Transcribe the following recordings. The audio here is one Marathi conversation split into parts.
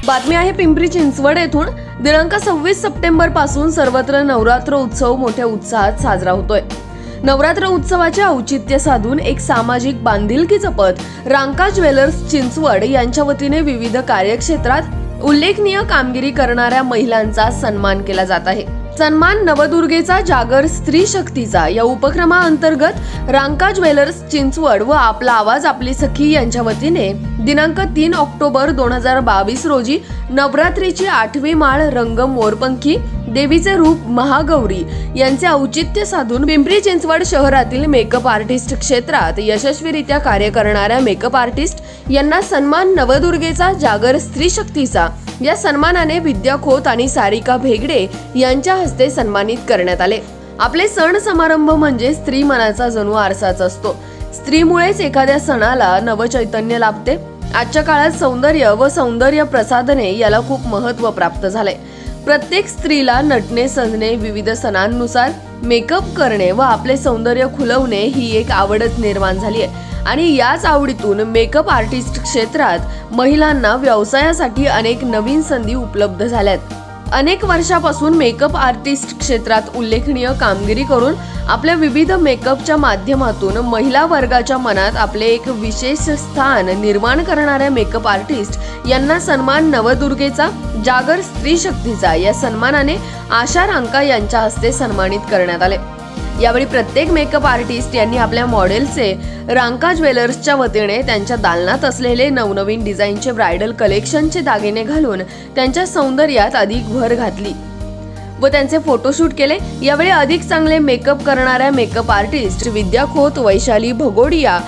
बातमी आहे पिंपरी चिंचवड येथून। दिनांक 26 सप्टेंबर पासून सर्वत्र नवरात्र उत्सव मोठ्या उत्साहात साजरा होतोय। नवरात्र उत्सवाचे औचित्य साधून एक सामाजिक बांधिलकी जपत रांका ज्वेलर्स चिंचवड यांच्या वतीने विविध कार्यक्षेत्रात उल्लेखनीय कामगिरी करणाऱ्या महिलांचा सन्मान केला जात आहे। सन्मान नवदुर्गेचा जागर स्त्री शक्तीचा या उपक्रमाअंतर्गत रांका ज्वेलर्स चिंचवड व आपला आवाज आपली सखी यांच्या वतीने दिनांक 3 ऑक्टोबर 2022 रोजी नवरात्रीची 8वी माळ रंग मोरपंखी देवीचे रूप महागौरी यांचे औचित्य साधून पिंपरी चिंचवड शहरातील मेकअप आर्टिस्ट क्षेत्रात यशस्वीरित्या कार्य करणाऱ्या मेकअप आर्टिस्ट यांना सन्मान नवदुर्गेचा जागर स्त्री शक्तीचा या सन्मानाने विद्या खोत आणि सारिका भेगडे यांच्या हस्ते सन्मानित करण्यात आले। आपले सण समारंभ म्हणजे स्त्री मनाचा जणू आरसाच असतो। स्त्रीमुळेच एखाद्या सणाला नवचैतन्य लाभते। आजच्या काळात सौंदर्य व सौंदर्य प्रसाधने याला खूप महत्त्व प्राप्त झाले। प्रत्येक स्त्रीला नटणे सजणे विविध सणांनुसार मेकअप करणे व आपले सौंदर्य खुलवणे ही एक आवडच निर्माण झाली आहे आणि याच आवडीतून मेकअप आर्टिस्ट क्षेत्रात महिलांना व्यवसायासाठी अनेक नवीन संधी उपलब्ध झाल्यात। अनेक वर्षापासून मेकअप आर्टिस्ट क्षेत्रात उल्लेखनीय कामगिरी करून आपल्या विविध मेकअपच्या माध्यमातून महिला वर्गाच्या मनात आपले एक विशेष स्थान निर्माण करणाऱ्या मेकअप आर्टिस्ट यांना सन्मान नवदुर्गेचा जागर स्त्री शक्तीचा या सन्मानाने आशा रांका यांच्या हस्ते सन्मानित करण्यात आले। यावेळी प्रत्येक मेकअप आर्टिस्ट यांनी आपल्या मॉडेलचे रांका ज्वेलर्सच्या वतीने त्यांच्या दालनात असलेले नवनवीन डिझाईनचे ब्रायडल कलेक्शनचे दागिने घालून त्यांच्या सौंदर्यात अधिक भर घातली व त्यांचे फोटोशूट केले। यावेळी अधिक चांगले मेकअप करणाऱ्या मेकअप आर्टिस्ट विद्या खोत, वैशाली भगोडिया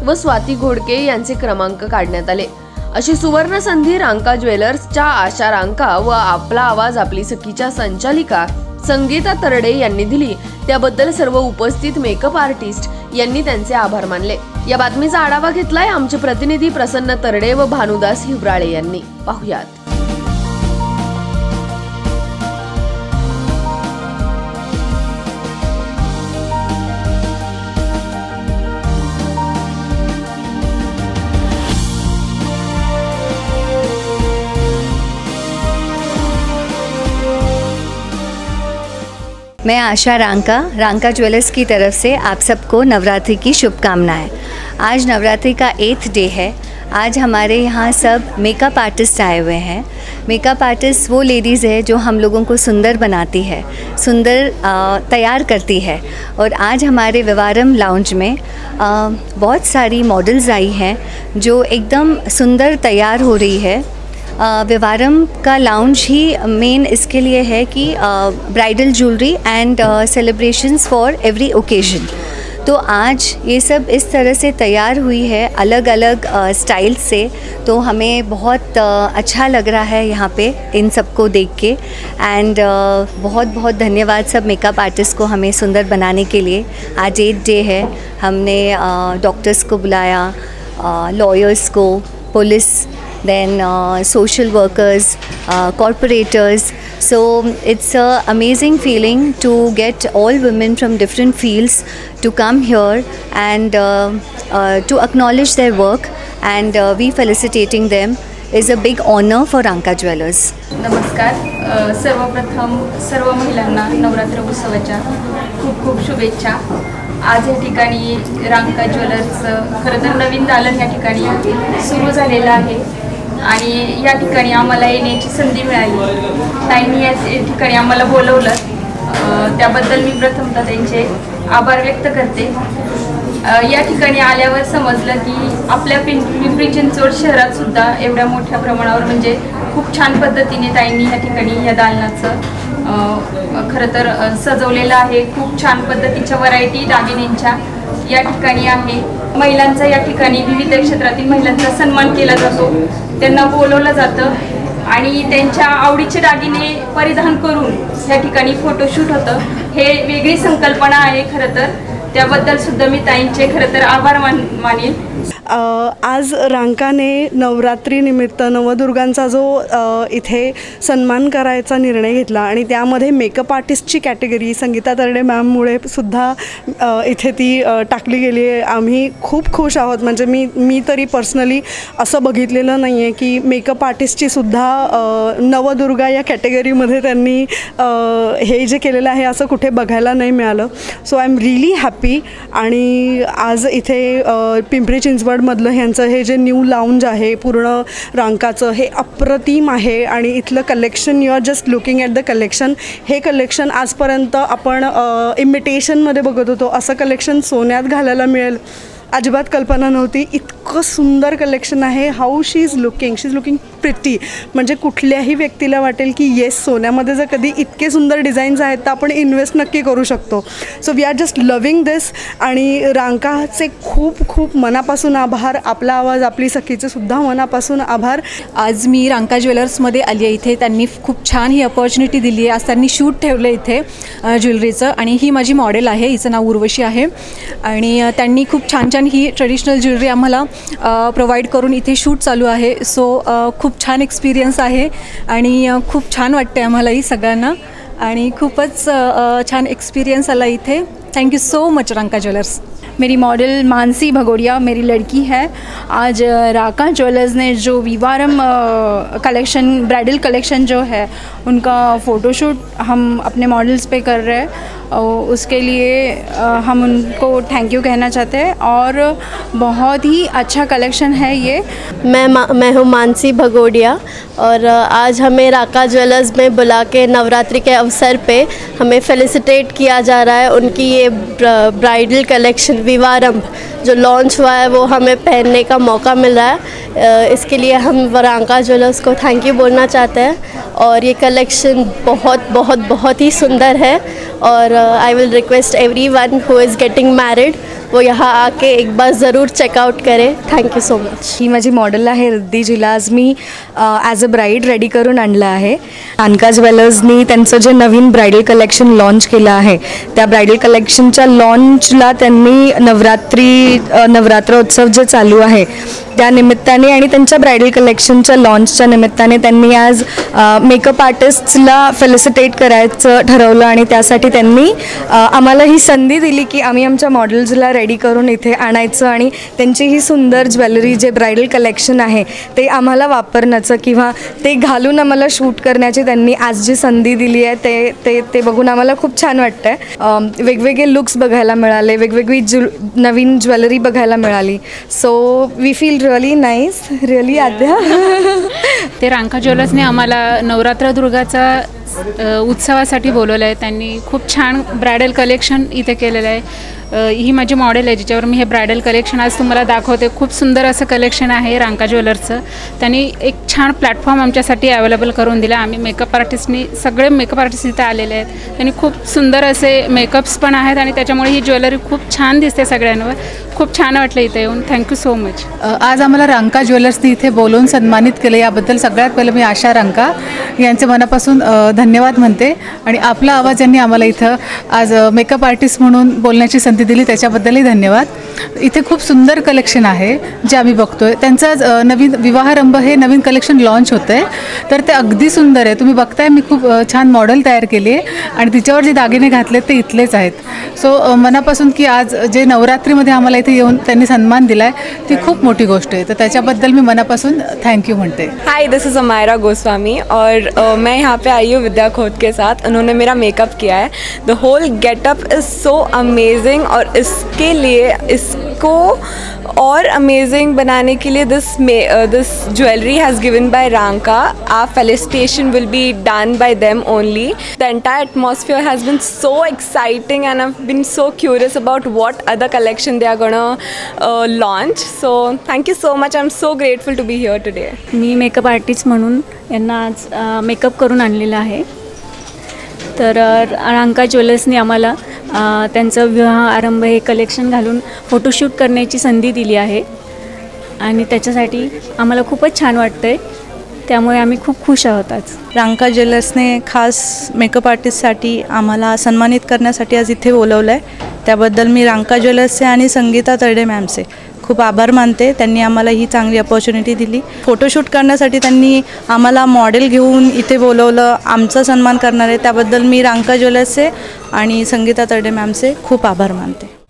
व स्वाती घोडके यांचे क्रमांक काढण्यात आले। अशी सुवर्ण संधी रांका ज्वेलर्सच्या आशा रांका व आपला आवाज आपली सखीच्या संचालिका संगीता तरडे यांनी दिली, त्याबद्दल सर्व उपस्थित मेकअप आर्टिस्ट यांनी त्यांचे आभार मानले। या बातमीचा आढावा घेतलाय आमचे प्रतिनिधी प्रसन्न तरडे व भानुदास हिवराळे यांनी। पाहुयात। मैं आशा रांका ज्वेलर्स की तरफ से आप सबको नवरात्रि की शुभकामनाएं। आज नवरात्रि का 8th डे है। आज हमारे यहाँ सब मेकअप आर्टिस्ट आए हुए हैं। मेकअप आर्टिस्ट वो लेडीज़ है जो हम लोगों को सुंदर बनाती है, सुंदर तैयार करती है। और आज हमारे विवारम लाउंज में बहुत सारी मॉडल्स आई हैं जो एकदम सुंदर तैयार हो रही है। विवारम का लाउंज ही मेन इसके लिए है कि bridal jewellery end celebrations for every occasion. तो आज ये सब इस तरह से तैयार हुई है अलग अलग स्टाइल से, तो हमें बहुत अच्छा लग रहा है यहाँ पे इन सबको देख के। एंड बहुत बहुत धन्यवाद सब मेकअप आर्टिस्ट को हमें सुंदर बनाने के लिए। आज 8th डे है। हमने डॉक्टर्स को बुलाया, लॉयर्स को, police, then social workers, corporators. So it's an amazing feeling to get all women from different fields to come here and to acknowledge their work, and we felicitating them is a big honor for Ranka Jewelers. नमस्कार। सर्वप्रथम सर्व महिलांना नवरात्र उत्सवाच्या खूप खूप शुभेच्छा। आज या ठिकाणी रांका ज्वेलर्स खरं तर नवीन दालन या ठिकाणी सुरू झालेलं आहे आणि या ठिकाणी आम्हाला येण्याची संधी मिळाली। ताईंनी या ठिकाणी आम्हाला बोलवलं, त्याबद्दल मी प्रथमतः त्यांचे आभार व्यक्त करते। या ठिकाणी आल्यावर समजलं की आपल्या पिंपरी चिंचवड शहरात सुद्धा एवढ्या मोठ्या प्रमाणावर म्हणजे खूप छान पद्धतीने ताईंनी या ठिकाणी या दालनाचं खरं तर सजवलेलं आहे। खूप छान पद्धतीच्या व्हरायटी दागिन्यांच्या या ठिकाणी आहे। महिलांचा या ठिकाणी विविध क्षेत्रातील महिलांचा सन्मान केला जातो, त्यांना बोलवलं जातं आणि त्यांच्या आवडीचे दागिने परिधान करून या ठिकाणी फोटोशूट होतं। हे वेगळी संकल्पना आहे खरं तर, त्याबद्दल सुद्धा मी ताईंचे खरं तर आभार मानेन। आज रांकाने नवरात्रीनिमित्त नवदुर्गांचा जो इथे सन्मान करायचा निर्णय घेतला आणि त्यामध्ये मेकअप आर्टिस्टची कॅटेगरी संगीता तरडे मॅममुळे सुद्धा इथे ती टाकली गेली आहे. आम्ही खूप खुश आहोत. म्हणजे मी तरी पर्सनली असं बघितलेलं नाही आहे की मेकअप आर्टिस्टची सुद्धा नवदुर्गा या कॅटेगरीमध्ये त्यांनी हे जे केलेलं आहे असं कुठे बघायला नाही मिळालं. So I am really happy. आणि आज इथे पिंपरी चिंचवडमधलं ह्यांचं हे जे न्यू लाऊंज आहे पूर्ण रांकाचं हे अप्रतिम आहे. आणि इथलं collection you are just looking at the collection. हे कलेक्शन आजपर्यंत आपण इमिटेशनमध्ये बघत होतो, असं कलेक्शन सोन्यात घालायला मिळेल अजिबात कल्पना नव्हती. इतकं सुंदर कलेक्शन आहे. How she is looking pretty. म्हणजे कुठल्याही व्यक्तीला वाटेल की येस, सोन्यामध्ये जर कधी इतके सुंदर डिझाईन्स आहेत तर आपण इन्व्हेस्ट नक्की करू शकतो. So we are just loving this. आणि रांकाचे खूप खूप मनापासून आभार. आपला आवाज आपली सखीचे सुद्धा मनापासून आभार. आज मी रांका ज्वेलर्समध्ये आली आहे. इथे त्यांनी खूप छान ही अपॉर्च्युनिटी दिली आहे. आज त्यांनी शूट ठेवलं इथे ज्वेलरीचं. आणि ही माझी मॉडेल आहे, हिचं नाव उर्वशी आहे. आणि त्यांनी खूप छान छान ही ट्रेडिशनल ज्वेलरी आम्हाला प्रोव्हाइड करून इथे शूट चालू आहे. सो खूप छान एक्सपिरियन्स आहे आणि खूप छान वाटते आम्हालाही सगळ्यांना. आणि खूपच छान एक्सपीरियंस आला इथे. Thank you so much Ranka jewellers. मेरी मॉडल मानसी भगोड़िया मेरी लड़की है. आज रांका ज्वेलर्स ने जो विवारम कलेक्शन, ब्राइडल कलेक्शन जो है उनका फ़ोटोशूट हम अपने मॉडल्स पे कर रहे हैं. उसके लिए हम उनको थैंक यू कहना चाहते हैं. और बहुत ही अच्छा कलेक्शन है ये. मैं हूँ मानसी भगोड़िया और आज हमें रांका ज्वेलर्स में बुला के नवरात्रि के अवसर पे हमें फेलिसिटेट किया जा रहा है. उनकी ये ब्राइडल कलेक्शन विवारंभ जो लॉन्च हुआ है वो हमें पहनने का मौका मिल रहा है. इसके लिए हम रांका ज्वेलर्स को थैंक यू बोलना चाहते हैं. और ये कलेक्शन बहुत बहुत बहुत ही सुंदर है. और I will request everyone who is getting married वो यहाँ आके एक बार ज़रूर चेकआउट करें. Thank you so much. ही माझी मॉडेल आहे रिद्धी, जिला आज मी ॲज अ ब्राईड रेडी करून आणलं आहे. रांका ज्वेलर्सनी त्यांचं जे नवीन ब्रायडल कलेक्शन लॉन्च केलं आहे त्या ब्रायडल कलेक्शनच्या लॉन्चला त्यांनी नवरात्रोत्सव जे चालू आहे त्या निमित्ताने आणि त्यांच्या ब्रायडल कलेक्शनच्या लॉन्चच्या निमित्ताने त्यांनी आज मेकअप आर्टिस्ट्सला फेलिसिटेट करायचं ठरवलं. आणि त्यासाठी त्यांनी आम्हाला ही संधी दिली की आम्ही आमच्या मॉडेल्सला रेडी करून इथे आणायचं आणि त्यांची ही सुंदर ज्वेलरी जे ब्रायडल कलेक्शन आहे ते आम्हाला वापरण्याचं किंवा ते घालून आम्हाला शूट करण्याची त्यांनी आज जी संधी दिली आहे ते बघून आम्हाला खूप छान वाटतं आहे. वेगवेगळे लुक्स बघायला मिळाले, वेगवेगळी नवीन ज्वेलरी बघायला मिळाली. So we feel really nice, really. आद्या ते रांका ज्वेलर्सने आम्हाला नवरात्र दुर्गाचा उत्सवासाठी बोलवलं आहे. त्यांनी खूप छान ब्रायडल कलेक्शन इथे केलेलं आहे. ही माझी मॉडेल आहे जिच्यावर मी हे ब्रायडल कलेक्शन आज तुम्हाला दाखवते. खूप सुंदर असं कलेक्शन आहे रांका ज्वेलर्सचं. त्यांनी एक छान प्लॅटफॉर्म आमच्यासाठी अवेलेबल करून दिला. आम्ही मेकअप आर्टिस्टनी सगळे मेकअप आर्टिस्ट इथे आलेले आहेत. त्यांनी खूप सुंदर असे मेकअप्स पण आहेत आणि त्याच्यामुळे ही ज्वेलरी खूप छान दिसते सगळ्यांवर. खूप छान वाटलं इथे येऊन. Thank you so much. आज आम्हाला रांका ज्वेलर्सनी इथे बोलवून सन्मानित केलं. याबद्दल सगळ्यात पहिलं मी आशा रांका यांचे मनापासून धन्यवाद म्हणते. आणि आपला आवाज यांनी आम्हाला इथं आज मेकअप आर्टिस्ट म्हणून बोलण्याची संधी दिली त्याच्याबद्दलही धन्यवाद. इथे खूप सुंदर कलेक्शन आहे जे आम्ही बघतोय. त्यांचं नवीन विवाहारंभ हे नवीन कलेक्शन लॉन्च होतं आहे तर ते अगदी सुंदर आहे. तुम्ही बघताय मी खूप छान मॉडेल तयार केली आहे आणि तिच्यावर जे दागिने घातलेत ते इथलेच आहेत. सो मनापासून की आज जे नवरात्रीमध्ये आम्हाला इथे येऊन त्यांनी सन्मान दिला आहे ती खूप मोठी गोष्ट आहे. तर त्याच्याबद्दल मी मनापासून थँक्यू म्हणते. हाय, दिस इज़ अमायरा गोस्वामी और मैं यहाँ पे आई हूँ विद्या खोत के साथ. उन्होंने मेरा मेकअप किया है. The whole getup is so amazing और इसके लिए इसको और अमेजिंग बनाने के लिए this jewellery has given by Ranka. Our felicitation will be done by them only. The entire atmosphere has been so exciting and I have been so curious about what other collection they are gonna launch. So thank you so much. I am so grateful to be here today. Me makeup artist म्हणून यांना आज मेकअप करून आणलेला आहे. तर रांका ज्वेलर्सने आम्हाला त्यांचं विवाह आरंभ हे कलेक्शन घालून फोटोशूट करण्याची संधी दिली आहे आणि त्याच्यासाठी आम्हाला खूपच छान वाटतं आहे. त्यामुळे आम्ही खूप खुश आहोत. आज रांका ज्वेलर्सने खास मेकअप आर्टिस्टसाठी आम्हाला सन्मानित करण्यासाठी आज इथे बोलवलं आहे. त्याबद्दल मी रांका ज्वेलर्सचे आणि संगीता तरडे मॅमचे खूप आभार मानते. त्यांनी आम्हाला ही चांगली अपॉर्च्युनिटी दिली. फोटोशूट करण्यासाठी त्यांनी आम्हाला मॉडेल घेऊन इथे बोलवलं, आमचा सन्मान करणार आहे. त्याबद्दल मी रांका ज्वेलर्सचे आणि संगीता तरडे मॅमचे खूप आभार मानते.